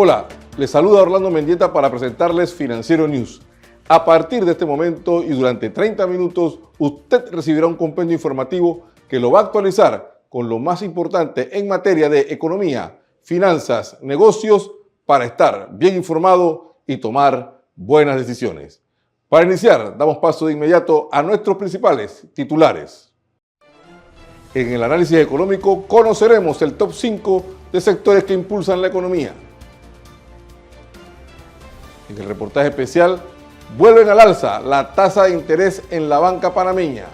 Hola, les saluda Orlando Mendieta para presentarles Financiero News. A partir de este momento y durante 30 minutos, usted recibirá un compendio informativo que lo va a actualizar con lo más importante en materia de economía, finanzas, negocios, para estar bien informado y tomar buenas decisiones. Para iniciar, damos paso de inmediato a nuestros principales titulares. En el análisis económico conoceremos el top 5 de sectores que impulsan la economía. En el reportaje especial, vuelven al alza la tasa de interés en la banca panameña.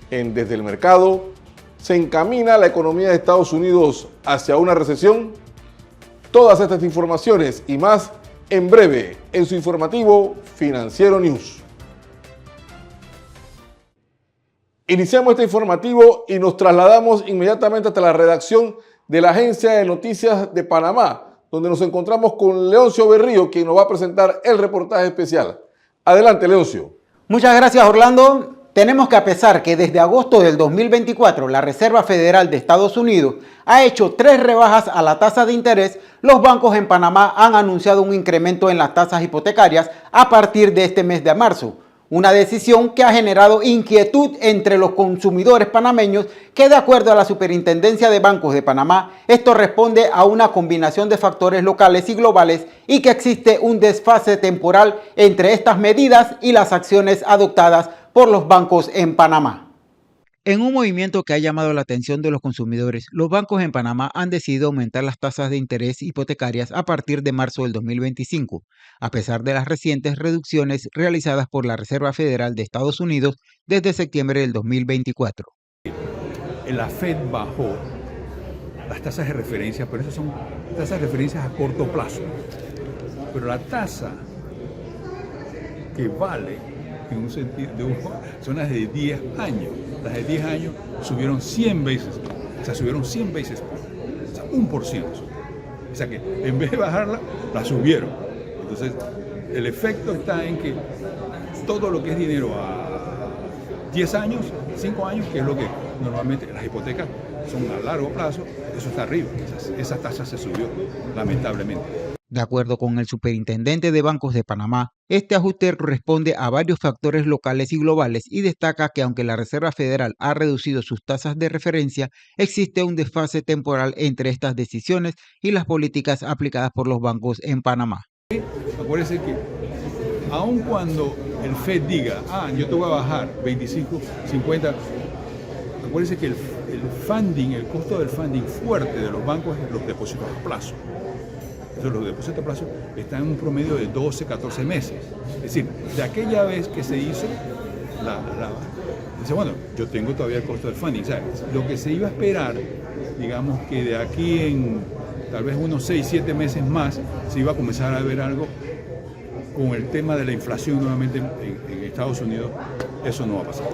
En Desde el Mercado, ¿se encamina la economía de Estados Unidos hacia una recesión? Todas estas informaciones y más en breve en su informativo Financiero News. Iniciamos este informativo y nos trasladamos inmediatamente hasta la redacción de la Agencia de Noticias de Panamá, donde nos encontramos con Leoncio Berrío, quien nos va a presentar el reportaje especial. Adelante, Leoncio. Muchas gracias, Orlando. Tenemos que, a pesar que desde agosto del 2024 la Reserva Federal de Estados Unidos ha hecho 3 rebajas a la tasa de interés, los bancos en Panamá han anunciado un incremento en las tasas hipotecarias a partir de este mes de marzo. Una decisión que ha generado inquietud entre los consumidores panameños que, de acuerdo a la Superintendencia de Bancos de Panamá, esto responde a una combinación de factores locales y globales y que existe un desfase temporal entre estas medidas y las acciones adoptadas por los bancos en Panamá. En un movimiento que ha llamado la atención de los consumidores, los bancos en Panamá han decidido aumentar las tasas de interés hipotecarias a partir de marzo del 2025, a pesar de las recientes reducciones realizadas por la Reserva Federal de Estados Unidos desde septiembre del 2024. La Fed bajó las tasas de referencia, pero esas son tasas de referencia a corto plazo. Pero la tasa que vale en un sentido son las de 10 años. Las de 10 años subieron 100 veces, o sea, subieron 100 veces, o sea, 1%. O sea que en vez de bajarla, la subieron. Entonces, el efecto está en que todo lo que es dinero a 10 años, 5 años, que es lo que normalmente las hipotecas son a largo plazo, eso está arriba. Esa tasa se subió, lamentablemente. De acuerdo con el superintendente de Bancos de Panamá, este ajuste responde a varios factores locales y globales y destaca que aunque la Reserva Federal ha reducido sus tasas de referencia, existe un desfase temporal entre estas decisiones y las políticas aplicadas por los bancos en Panamá. Acuérdense que aun cuando el FED diga, yo te voy a bajar 25, 50, acuérdense que el funding, el costo del funding fuerte de los bancos es los depósitos a plazo. Entonces, los depósitos a plazo están en un promedio de 12, 14 meses. Es decir, de aquella vez que se hizo, dice, bueno, yo tengo todavía el costo del funding. O sea, lo que se iba a esperar, digamos que de aquí en tal vez unos 6, 7 meses más, se iba a comenzar a ver algo con el tema de la inflación nuevamente en Estados Unidos. Eso no va a pasar.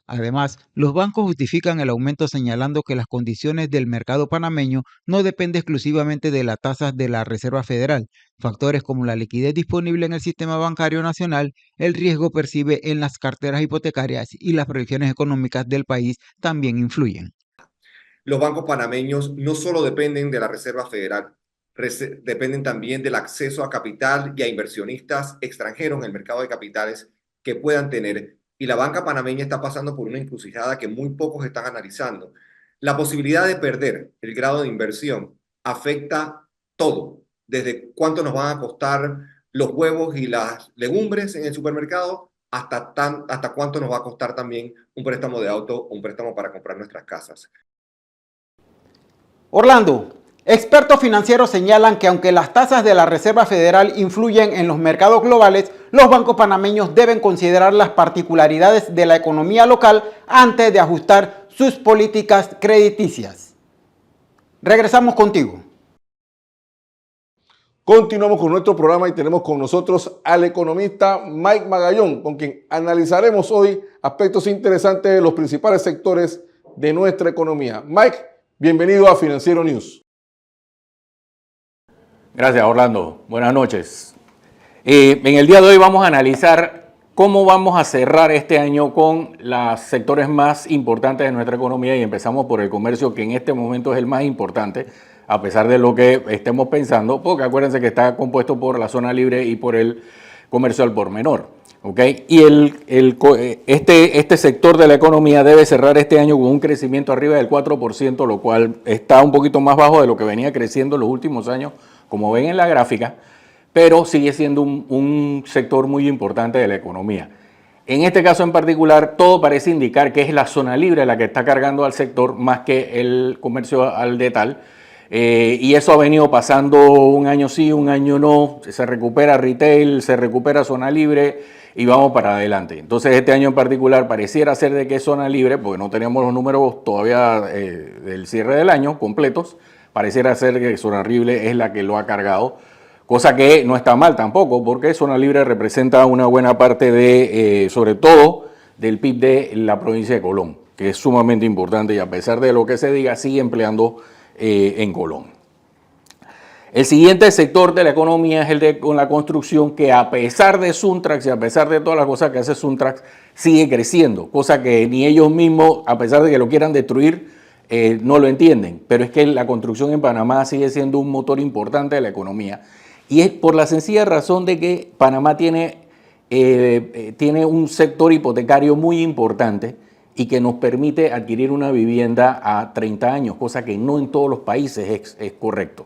Además, los bancos justifican el aumento señalando que las condiciones del mercado panameño no dependen exclusivamente de las tasas de la Reserva Federal. Factores como la liquidez disponible en el sistema bancario nacional, el riesgo percibe en las carteras hipotecarias y las proyecciones económicas del país también influyen. Los bancos panameños no solo dependen de la Reserva Federal, dependen también del acceso a capital y a inversionistas extranjeros en el mercado de capitales que puedan tener. Y la banca panameña está pasando por una encrucijada que muy pocos están analizando. La posibilidad de perder el grado de inversión afecta todo, desde cuánto nos van a costar los huevos y las legumbres en el supermercado, hasta cuánto nos va a costar también un préstamo de auto o un préstamo para comprar nuestras casas. Orlando, expertos financieros señalan que aunque las tasas de la Reserva Federal influyen en los mercados globales, los bancos panameños deben considerar las particularidades de la economía local antes de ajustar sus políticas crediticias. Regresamos contigo. Continuamos con nuestro programa y tenemos con nosotros al economista Mike Magallón, con quien analizaremos hoy aspectos interesantes de los principales sectores de nuestra economía. Mike, bienvenido a Financiero News. Gracias, Orlando. Buenas noches. En el día de hoy vamos a analizar cómo vamos a cerrar este año con los sectores más importantes de nuestra economía y empezamos por el comercio, que en este momento es el más importante. a pesar de lo que estemos pensando, porque acuérdense que está compuesto por la zona libre y por el comercio al por menor. ¿Okay? Y este sector de la economía debe cerrar este año con un crecimiento arriba del 4%, lo cual está un poquito más bajo de lo que venía creciendo en los últimos años, como ven en la gráfica, pero sigue siendo un sector muy importante de la economía. En este caso en particular, todo parece indicar que es la zona libre la que está cargando al sector más que el comercio al detal. Y eso ha venido pasando un año sí, un año no. Se recupera retail, se recupera zona libre y vamos para adelante. Entonces este año en particular pareciera ser de que es zona libre, porque no tenemos los números todavía del cierre del año completos. Pareciera ser que zona libre es la que lo ha cargado. Cosa que no está mal tampoco, porque zona libre representa una buena parte de, sobre todo, del PIB de la provincia de Colón, que es sumamente importante y a pesar de lo que se diga, sigue empleando en Colón. El siguiente sector de la economía es el de con la construcción, que a pesar de Suntrax y a pesar de todas las cosas que hace Suntrax, sigue creciendo, cosa que ni ellos mismos, a pesar de que lo quieran destruir, no lo entienden. Pero es que la construcción en Panamá sigue siendo un motor importante de la economía. Y es por la sencilla razón de que Panamá tiene un sector hipotecario muy importante y que nos permite adquirir una vivienda a 30 años, cosa que no en todos los países es correcto.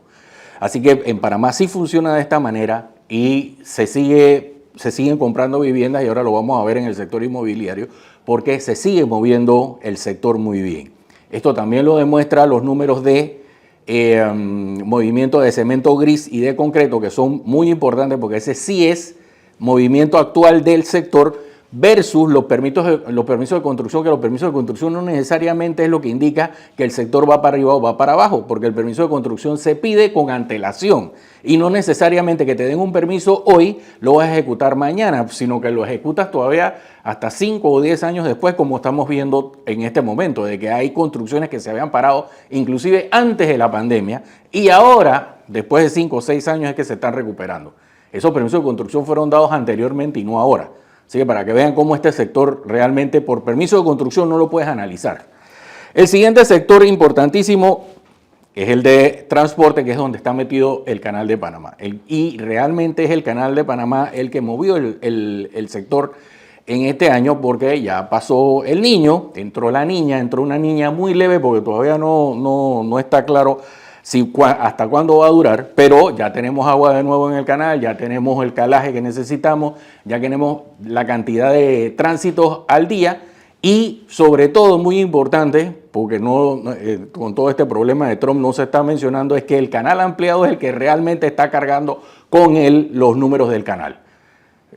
Así que en Panamá sí funciona de esta manera y se siguen comprando viviendas y ahora lo vamos a ver en el sector inmobiliario porque se sigue moviendo el sector muy bien. Esto también lo demuestra los números de movimiento de cemento gris y de concreto, que son muy importantes porque ese sí es movimiento actual del sector versus los permisos de construcción, que los permisos de construcción no necesariamente es lo que indica que el sector va para arriba o va para abajo, porque el permiso de construcción se pide con antelación y no necesariamente que te den un permiso hoy lo vas a ejecutar mañana, sino que lo ejecutas todavía hasta 5 o 10 años después, como estamos viendo en este momento, de que hay construcciones que se habían parado inclusive antes de la pandemia y ahora, después de 5 o 6 años, es que se están recuperando. Esos permisos de construcción fueron dados anteriormente y no ahora. Así que para que vean cómo este sector realmente por permiso de construcción no lo puedes analizar. El siguiente sector importantísimo es el de transporte, que es donde está metido el Canal de Panamá. Y realmente es el Canal de Panamá el que movió el sector en este año porque ya pasó el Niño, entró una niña muy leve porque todavía no está claro hasta cuándo va a durar, pero ya tenemos agua de nuevo en el canal, ya tenemos el calaje que necesitamos, ya tenemos la cantidad de tránsitos al día y sobre todo, muy importante, porque con todo este problema de Trump no se está mencionando, es que el canal ampliado es el que realmente está cargando con los números del canal.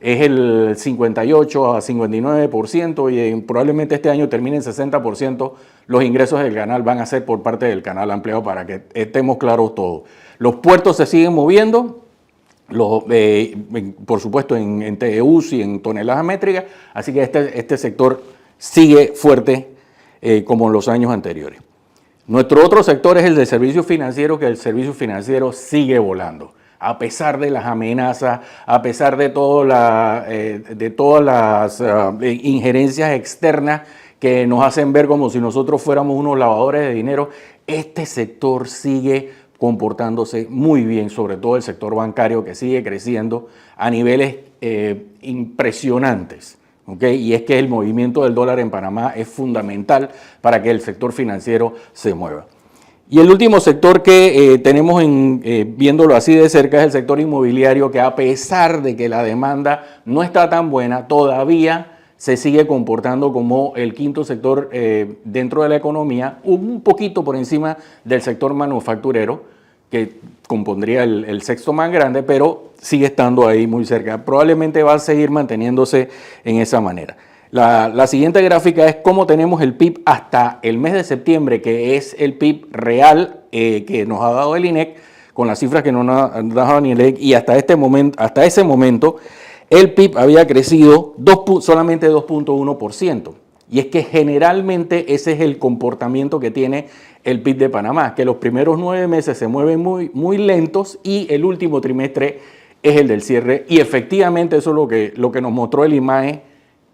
Es el 58 a 59% y probablemente este año termine en 60%. Los ingresos del canal van a ser por parte del canal ampliado para que estemos claros todos. Los puertos se siguen moviendo, por supuesto en TEUs y en toneladas métricas, así que este sector sigue fuerte como en los años anteriores. Nuestro otro sector es el de servicios financieros, que el servicio financiero sigue volando. A pesar de las amenazas, a pesar de todas las injerencias externas que nos hacen ver como si nosotros fuéramos unos lavadores de dinero, este sector sigue comportándose muy bien, sobre todo el sector bancario que sigue creciendo a niveles impresionantes. ¿Okay? Y es que el movimiento del dólar en Panamá es fundamental para que el sector financiero se mueva. Y el último sector que tenemos viéndolo así de cerca es el sector inmobiliario, que a pesar de que la demanda no está tan buena, todavía se sigue comportando como el quinto sector dentro de la economía, un poquito por encima del sector manufacturero, que compondría el sexto más grande, pero sigue estando ahí muy cerca. Probablemente va a seguir manteniéndose en esa manera. La siguiente gráfica es cómo tenemos el PIB hasta el mes de septiembre, que es el PIB real que nos ha dado el INEC, con las cifras que nos ha dado el INEC, y hasta ese momento el PIB había crecido solamente 2.1%. Y es que generalmente ese es el comportamiento que tiene el PIB de Panamá, que los primeros 9 meses se mueven muy, muy lentos y el último trimestre es el del cierre. Y efectivamente eso es lo que nos mostró el IMAE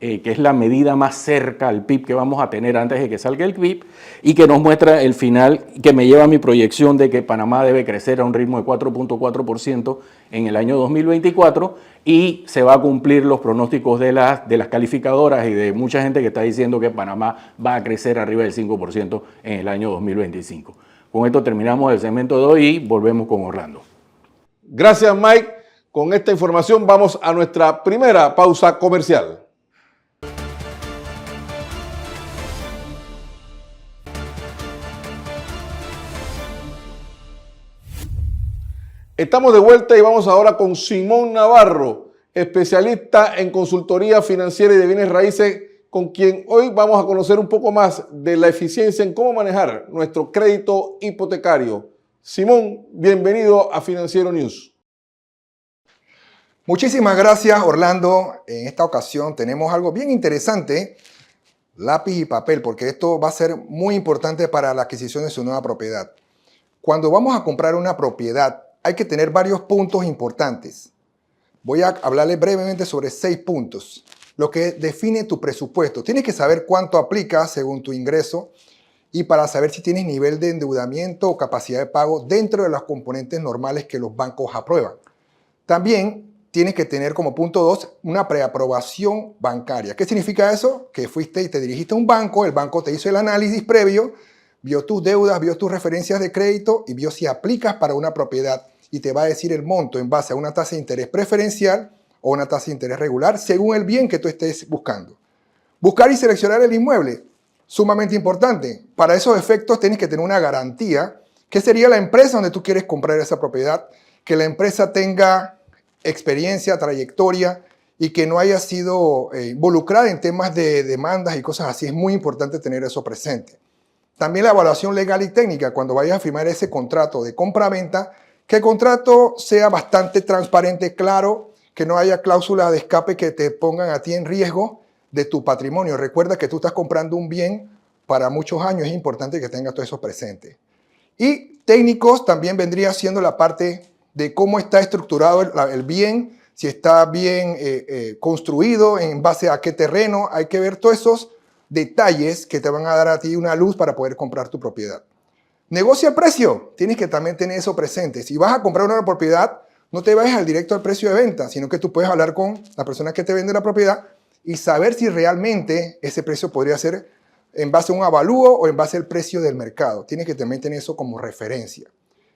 que es la medida más cerca al PIB que vamos a tener antes de que salga el PIB, y que nos muestra el final, que me lleva a mi proyección de que Panamá debe crecer a un ritmo de 4.4% en el año 2024, y se va a cumplir los pronósticos de las calificadoras y de mucha gente que está diciendo que Panamá va a crecer arriba del 5% en el año 2025. Con esto terminamos el segmento de hoy y volvemos con Orlando. Gracias, Mike. Con esta información vamos a nuestra primera pausa comercial. Estamos de vuelta y vamos ahora con Simón Navarro, especialista en consultoría financiera y de bienes raíces, con quien hoy vamos a conocer un poco más de la eficiencia en cómo manejar nuestro crédito hipotecario. Simón, bienvenido a Financiero News. Muchísimas gracias, Orlando. En esta ocasión tenemos algo bien interesante, lápiz y papel, porque esto va a ser muy importante para la adquisición de su nueva propiedad. Cuando vamos a comprar una propiedad, hay que tener varios puntos importantes. Voy a hablarles brevemente sobre 6 puntos. Lo que define tu presupuesto. Tienes que saber cuánto aplica según tu ingreso y para saber si tienes nivel de endeudamiento o capacidad de pago dentro de los componentes normales que los bancos aprueban. También tienes que tener como punto 2 una preaprobación bancaria. ¿Qué significa eso? Que fuiste y te dirigiste a un banco, el banco te hizo el análisis previo, vio tus deudas, vio tus referencias de crédito y vio si aplicas para una propiedad y te va a decir el monto en base a una tasa de interés preferencial o una tasa de interés regular según el bien que tú estés buscando. Buscar y seleccionar el inmueble, sumamente importante. Para esos efectos tienes que tener una garantía, que sería la empresa donde tú quieres comprar esa propiedad, que la empresa tenga experiencia, trayectoria y que no haya sido involucrada en temas de demandas y cosas así. Es muy importante tener eso presente. También la evaluación legal y técnica cuando vayas a firmar ese contrato de compra-venta, que el contrato sea bastante transparente, claro, que no haya cláusulas de escape que te pongan a ti en riesgo de tu patrimonio. Recuerda que tú estás comprando un bien para muchos años, es importante que tengas todo eso presente. Y técnicos también vendría siendo la parte de cómo está estructurado el bien, si está bien construido, en base a qué terreno. Hay que ver todos esos detalles que te van a dar a ti una luz para poder comprar tu propiedad. Negocia precio, tienes que también tener eso presente. Si vas a comprar una propiedad, no te vayas al directo al precio de venta, sino que tú puedes hablar con la persona que te vende la propiedad y saber si realmente ese precio podría ser en base a un avalúo o en base al precio del mercado. Tienes que también tener eso como referencia.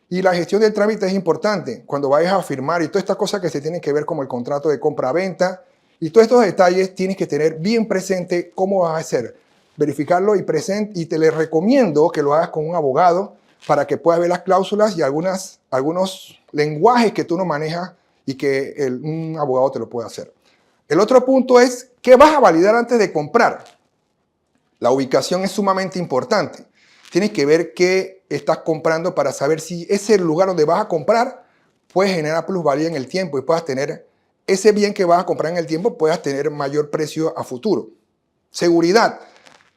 Y la gestión del trámite es importante. Cuando vayas a firmar y todas estas cosas que se tienen que ver como el contrato de compra-venta y todos estos detalles tienes que tener bien presente cómo vas a hacer. Verificarlo y te le recomiendo que lo hagas con un abogado para que puedas ver las cláusulas y algunos lenguajes que tú no manejas y que un abogado te lo puede hacer. El otro punto es, ¿qué vas a validar antes de comprar? La ubicación es sumamente importante. Tienes que ver qué estás comprando para saber si ese lugar donde vas a comprar puede generar plusvalía en el tiempo y puedas tener ese bien que vas a comprar en el tiempo, puedas tener mayor precio a futuro. Seguridad.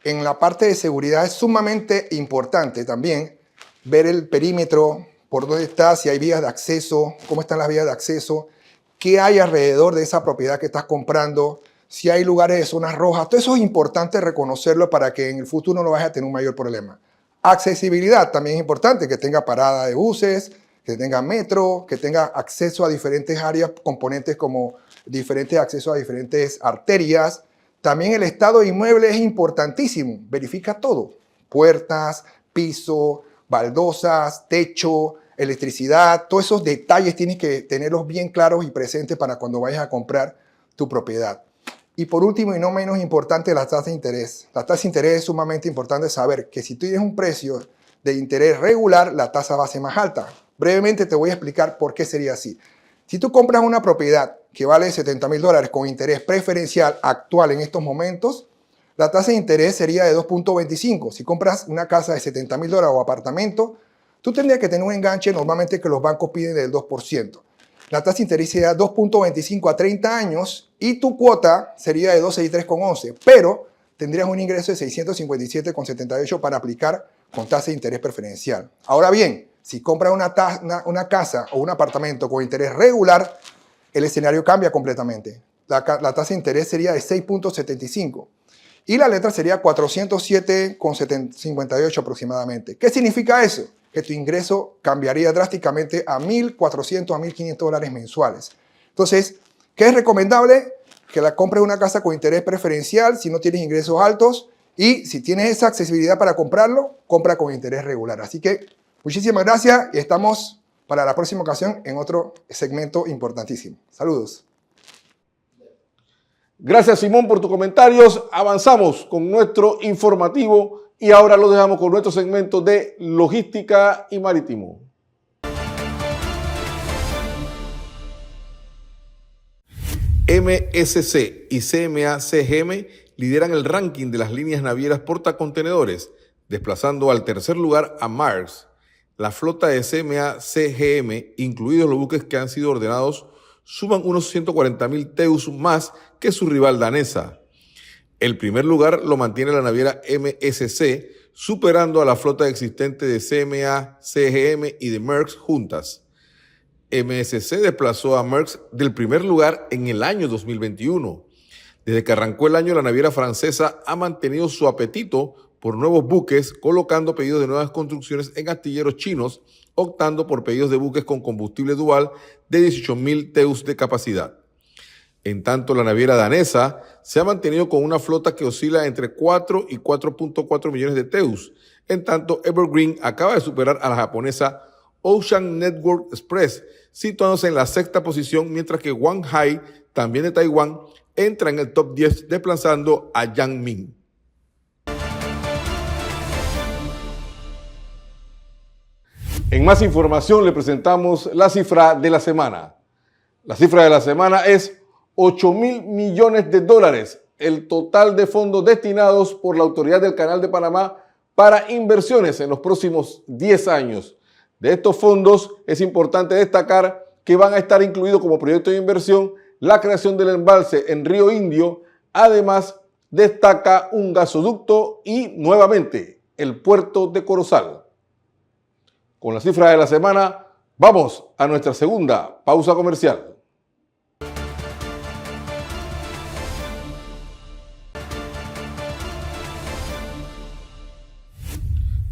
En la parte de seguridad es sumamente importante también ver el perímetro, por dónde está, si hay vías de acceso, cómo están las vías de acceso, qué hay alrededor de esa propiedad que estás comprando, si hay lugares de zonas rojas. Todo eso es importante reconocerlo para que en el futuro no vayas a tener un mayor problema. Accesibilidad también es importante, que tenga parada de buses, que tenga metro, que tenga acceso a diferentes áreas, componentes como diferentes accesos a diferentes arterias. También el estado de inmueble es importantísimo. Verifica todo. Puertas, piso, baldosas, techo, electricidad. Todos esos detalles tienes que tenerlos bien claros y presentes para cuando vayas a comprar tu propiedad. Y por último y no menos importante, la tasa de interés. La tasa de interés es sumamente importante saber que si tú tienes un precio de interés regular, la tasa va a ser más alta. Brevemente te voy a explicar por qué sería así. Si tú compras una propiedad que vale $70,000 con interés preferencial actual en estos momentos, la tasa de interés sería de 2.25. Si compras una casa de $70,000 o apartamento, tú tendrías que tener un enganche normalmente que los bancos piden del 2%. La tasa de interés sería 2.25 a 30 años y tu cuota sería de 12,3,11, pero tendrías un ingreso de 657,78 para aplicar con tasa de interés preferencial. Ahora bien, si compras una casa o un apartamento con interés regular, el escenario cambia completamente. la tasa de interés sería de 6.75 y la letra sería 407,58 aproximadamente. ¿Qué significa eso? Que tu ingreso cambiaría drásticamente a 1.400 a 1.500 dólares mensuales. Entonces, ¿qué es recomendable? Que la compres una casa con interés preferencial si no tienes ingresos altos, y si tienes esa accesibilidad para comprarlo, compra con interés regular. Así que muchísimas gracias y estamos para la próxima ocasión en otro segmento importantísimo. Saludos. Gracias, Simón, por tus comentarios. Avanzamos con nuestro informativo y ahora lo dejamos con nuestro segmento de logística y marítimo. MSC y CMA-CGM lideran el ranking de las líneas navieras portacontenedores, desplazando al tercer lugar a Maersk. La flota de CMA-CGM, incluidos los buques que han sido ordenados, suman unos 140.000 TEUs más que su rival danesa. El primer lugar lo mantiene la naviera MSC, superando a la flota existente de CMA-CGM y de Maersk juntas. MSC desplazó a Maersk del primer lugar en el año 2021. Desde que arrancó el año, la naviera francesa ha mantenido su apetito por nuevos buques, colocando pedidos de nuevas construcciones en astilleros chinos, optando por pedidos de buques con combustible dual de 18.000 TEUs de capacidad. En tanto, la naviera danesa se ha mantenido con una flota que oscila entre 4 y 4.4 millones de TEUs. En tanto, Evergreen acaba de superar a la japonesa Ocean Network Express, situándose en la sexta posición, mientras que Wanhai, también de Taiwán, entra en el top 10 desplazando a Yangmin. En más información le presentamos la cifra de la semana. La cifra de la semana es 8.000 millones de dólares, el total de fondos destinados por la Autoridad del Canal de Panamá para inversiones en los próximos 10 años. De estos fondos es importante destacar que van a estar incluidos como proyecto de inversión la creación del embalse en Río Indio. Además, destaca un gasoducto y, nuevamente, el puerto de Corozal. Con la cifra de la semana, vamos a nuestra segunda pausa comercial.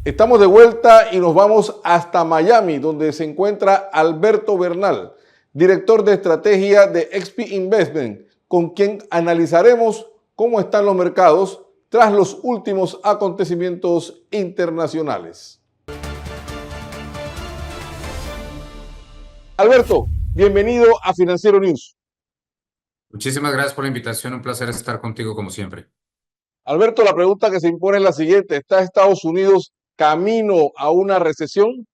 Estamos de vuelta y nos vamos hasta Miami, donde se encuentra Alberto Bernal, director de estrategia de XP Investment, con quien analizaremos cómo están los mercados tras los últimos acontecimientos internacionales. Alberto, bienvenido a Financiero News. Muchísimas gracias por la invitación, un placer estar contigo como siempre. Alberto, la pregunta que se impone es la siguiente: ¿está Estados Unidos camino a una recesión?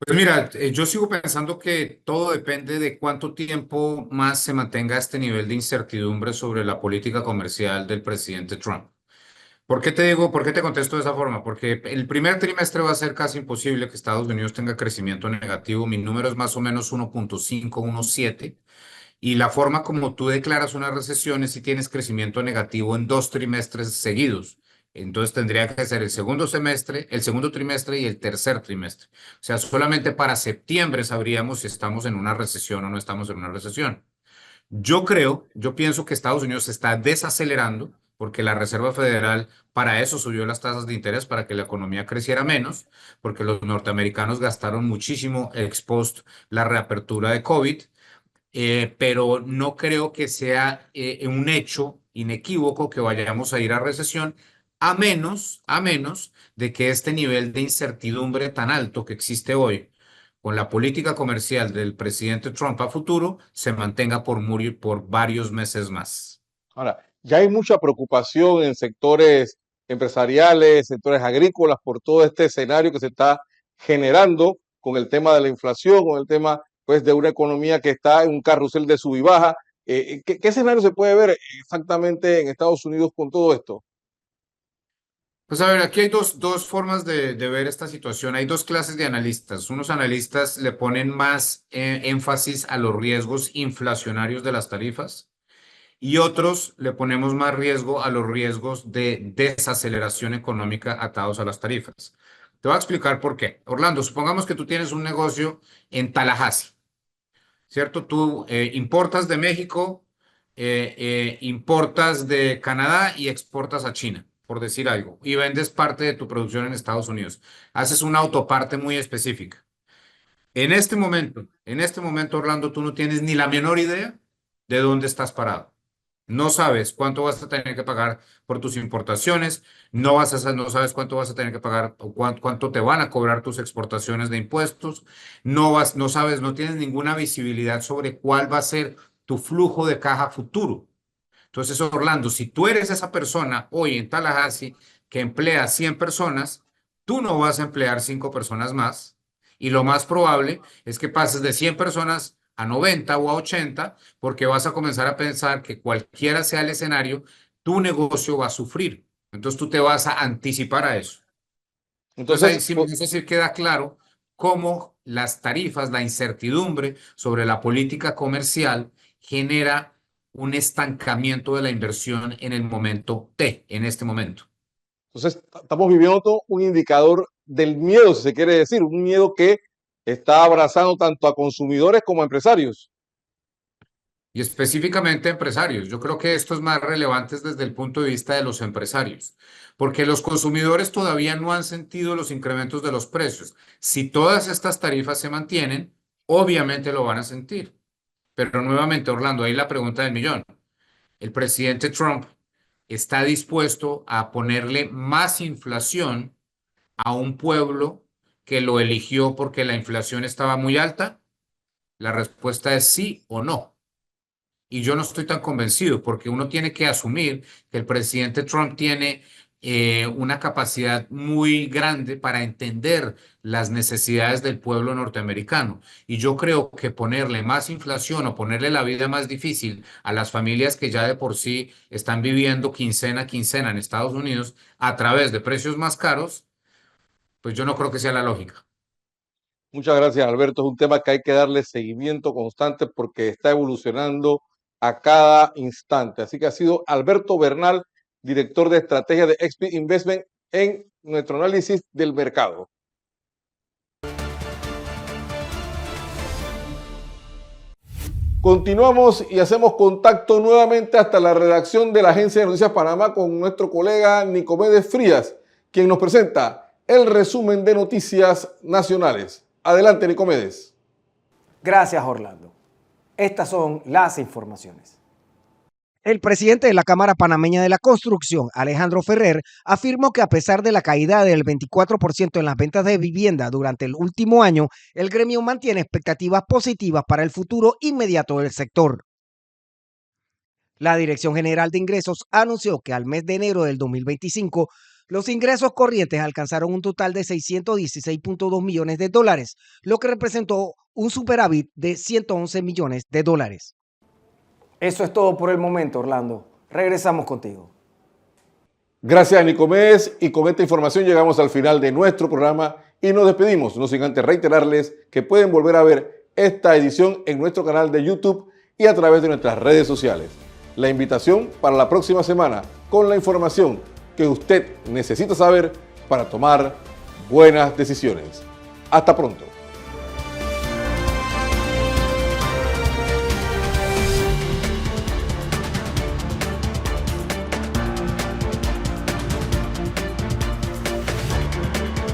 Pues mira, yo sigo pensando que todo depende de cuánto tiempo más se mantenga este nivel de incertidumbre sobre la política comercial del presidente Trump. ¿Por qué te digo, por qué te contesto de esa forma? Porque el primer trimestre va a ser casi imposible que Estados Unidos tenga crecimiento negativo. Mi número es más o menos 1.5, 1.7. Y la forma como tú declaras una recesión es si tienes crecimiento negativo en 2 trimestres seguidos. Entonces tendría que ser el segundo semestre, el segundo trimestre y el tercer trimestre. O sea, solamente para septiembre sabríamos si estamos en una recesión o no estamos en una recesión. Yo pienso que Estados Unidos se está desacelerando porque la Reserva Federal para eso subió las tasas de interés, para que la economía creciera menos, porque los norteamericanos gastaron muchísimo ex post la reapertura de COVID. Pero no creo que sea un hecho inequívoco que vayamos a ir a recesión, a menos de que este nivel de incertidumbre tan alto que existe hoy con la política comercial del presidente Trump a futuro se mantenga por varios meses más. Ahora, ya hay mucha preocupación en sectores empresariales, sectores agrícolas, por todo este escenario que se está generando con el tema de la inflación, con el tema pues de una economía que está en un carrusel de sub y baja. ¿Qué escenario se puede ver exactamente en Estados Unidos con todo esto? Pues a ver, aquí hay dos formas de ver esta situación. Hay dos clases de analistas. Unos analistas le ponen más énfasis a los riesgos inflacionarios de las tarifas y otros le ponemos más riesgo a los riesgos de desaceleración económica atados a las tarifas. Te voy a explicar por qué. Orlando, supongamos que tú tienes un negocio en Tallahassee. ¿cierto? Tú importas de México, importas de Canadá y exportas a China, por decir algo, y vendes parte de tu producción en Estados Unidos. Haces una autoparte muy específica. En este momento, Orlando, tú no tienes ni la menor idea de dónde estás parado. No sabes cuánto vas a tener que pagar por tus importaciones, no sabes cuánto vas a tener que pagar o cuánto te van a cobrar tus exportaciones de impuestos, no sabes, no tienes ninguna visibilidad sobre cuál va a ser tu flujo de caja futuro. Entonces, Orlando, si tú eres esa persona hoy en Tallahassee que emplea 100 personas, tú no vas a emplear 5 personas más y lo más probable es que pases de 100 personas a 90 o a 80 porque vas a comenzar a pensar que cualquiera sea el escenario, tu negocio va a sufrir. Entonces tú te vas a anticipar a eso. Entonces ahí sí, no sé si queda claro cómo las tarifas, la incertidumbre sobre la política comercial genera un estancamiento de la inversión en el momento T, en este momento. Entonces, estamos viviendo un indicador del miedo, si se quiere decir, un miedo que está abrazando tanto a consumidores como a empresarios. Y específicamente empresarios. Yo creo que esto es más relevante desde el punto de vista de los empresarios, porque los consumidores todavía no han sentido los incrementos de los precios. Si todas estas tarifas se mantienen, obviamente lo van a sentir. Pero nuevamente, Orlando, ahí la pregunta del millón. El presidente Trump está dispuesto a ponerle más inflación a un pueblo que lo eligió porque la inflación estaba muy alta. La respuesta es sí o no. Y yo no estoy tan convencido porque uno tiene que asumir que el presidente Trump tiene una capacidad muy grande para entender las necesidades del pueblo norteamericano. Y yo creo que ponerle más inflación o ponerle la vida más difícil a las familias que ya de por sí están viviendo quincena a quincena en Estados Unidos a través de precios más caros, pues yo no creo que sea la lógica. Muchas gracias, Alberto. Es un tema que hay que darle seguimiento constante porque está evolucionando a cada instante. Así que ha sido Alberto Bernal, director de estrategia de XP Investment, en nuestro análisis del mercado. Continuamos y hacemos contacto nuevamente hasta la redacción de la Agencia de Noticias Panamá con nuestro colega Nicomedes Frías, quien nos presenta el resumen de noticias nacionales. Adelante, Nicomedes. Gracias, Orlando. Estas son las informaciones. El presidente de la Cámara Panameña de la Construcción, Alejandro Ferrer, afirmó que a pesar de la caída del 24% en las ventas de vivienda durante el último año, el gremio mantiene expectativas positivas para el futuro inmediato del sector. La Dirección General de Ingresos anunció que al mes de enero del 2025, los ingresos corrientes alcanzaron un total de $616.2 millones, lo que representó un superávit de $111 millones. Eso es todo por el momento, Orlando. Regresamos contigo. Gracias, Nicomedes. Y con esta información llegamos al final de nuestro programa y nos despedimos, no sin antes reiterarles que pueden volver a ver esta edición en nuestro canal de YouTube y a través de nuestras redes sociales. La invitación para la próxima semana con la información que usted necesita saber para tomar buenas decisiones. Hasta pronto.